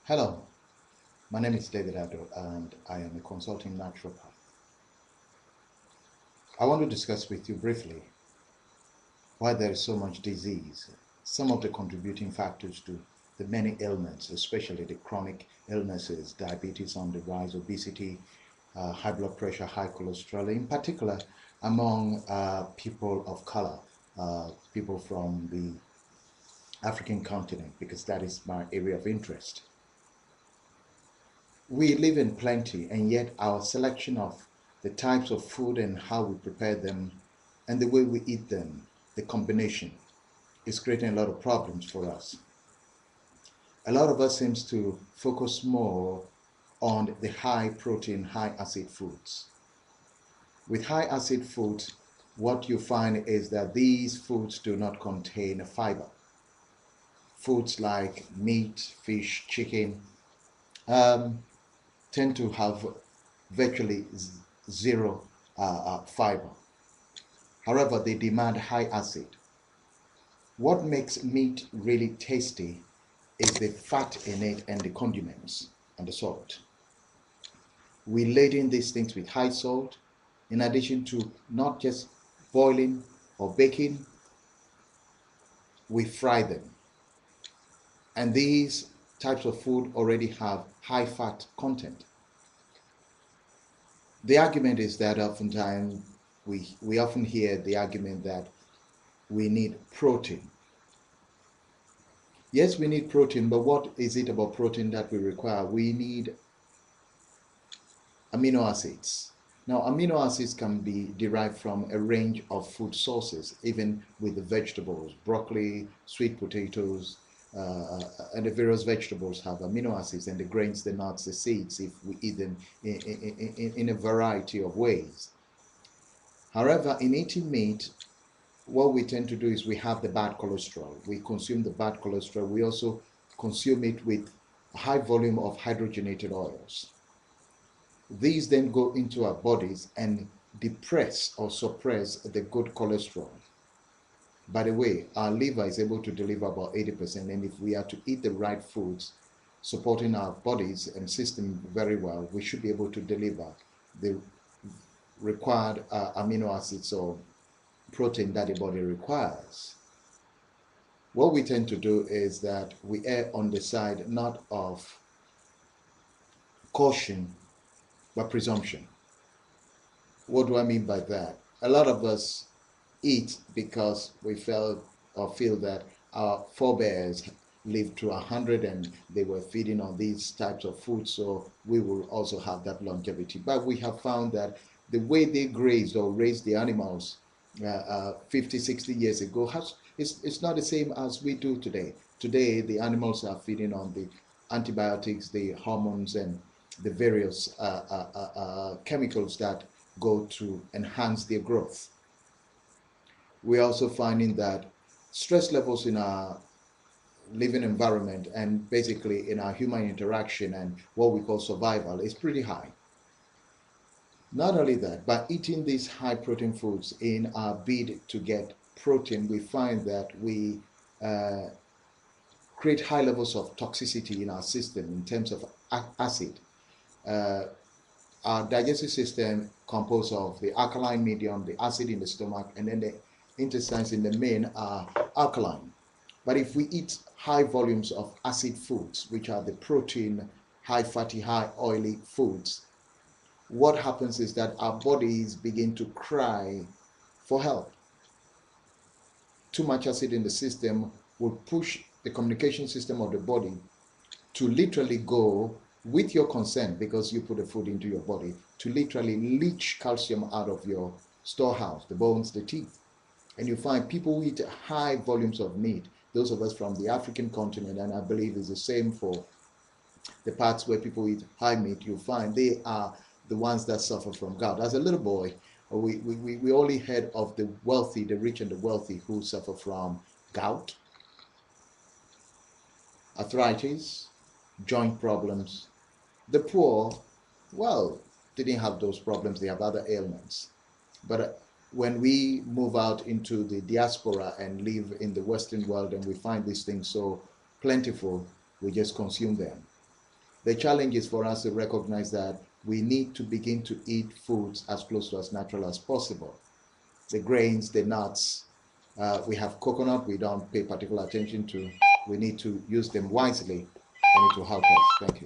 Hello, my name is David Abdul and I am a consulting naturopath. I want to discuss with you briefly why there is so much disease, some of the contributing factors to the many ailments, especially the chronic illnesses, diabetes on the rise, obesity, high blood pressure, high cholesterol, in particular among people of color, people from the African continent, because that is my area of interest. We live in plenty, and yet our selection of the types of food and how we prepare them and the way we eat them, the combination, is creating a lot of problems for us. A lot of us seems to focus more on the high protein, high acid foods. With high acid foods, what you find is that these foods do not contain fiber. Foods like meat, fish, chicken, um, tend to have virtually zero fiber. However, they demand high acid. What makes meat really tasty is the fat in it and the condiments and the salt. We laden these things with high salt, in addition to not just boiling or baking, we fry them. And these types of food already have high fat content. The argument is that oftentimes we often hear the argument that we need protein. Yes, we need protein, but what is it about protein that we require? We need amino acids. Now, amino acids can be derived from a range of food sources, even with the vegetables, broccoli, sweet potatoes, and the various vegetables have amino acids, and the grains, the nuts, the seeds, if we eat them in a variety of ways. However, in eating meat, what we tend to do is we have the bad cholesterol. We consume the bad cholesterol. We also consume it with a high volume of hydrogenated oils. These then go into our bodies and depress or suppress the good cholesterol. By the way, our liver is able to deliver about 80%, and if we are to eat the right foods, supporting our bodies and system very well, we should be able to deliver the required amino acids or protein that the body requires. What we tend to do is that we err on the side not of caution, but presumption. What do I mean by that? A lot of us eat because we felt or feel that our forebears lived to 100 and they were feeding on these types of food, so we will also have that longevity. But we have found that the way they grazed or raised the animals 50, 60 years ago it's not the same as we do today. Today, the animals are feeding on the antibiotics, the hormones, and the various chemicals that go to enhance their growth. We're also finding that stress levels in our living environment and basically in our human interaction and what we call survival is pretty high. Not only that, by eating these high protein foods in our bid to get protein, we find that we uh, create high levels of toxicity in our system in terms of acid. Uh, our digestive system composed of the alkaline medium, the acid in the stomach, and then the intestines in the main are alkaline. But if we eat high volumes of acid foods, which are the protein, high fatty, high oily foods, what happens is that our bodies begin to cry for help. Too much acid in the system will push the communication system of the body to literally go with your consent, because you put the food into your body, to literally leach calcium out of your storehouse, the bones, the teeth. And you find people who eat high volumes of meat, those of us from the African continent, and I believe it's the same for the parts where people eat high meat, you find they are the ones that suffer from gout. As a little boy, we only heard of the wealthy, the rich and the wealthy who suffer from gout, arthritis, joint problems. The poor, well, didn't have those problems, they have other ailments. But when we move out into the diaspora and live in the Western world and we find these things so plentiful, we just consume them. The challenge is for us to recognize that we need to begin to eat foods as close to as natural as possible. The grains, the nuts, we have coconut we don't pay particular attention to. We need to use them wisely, and it will help us. Thank you.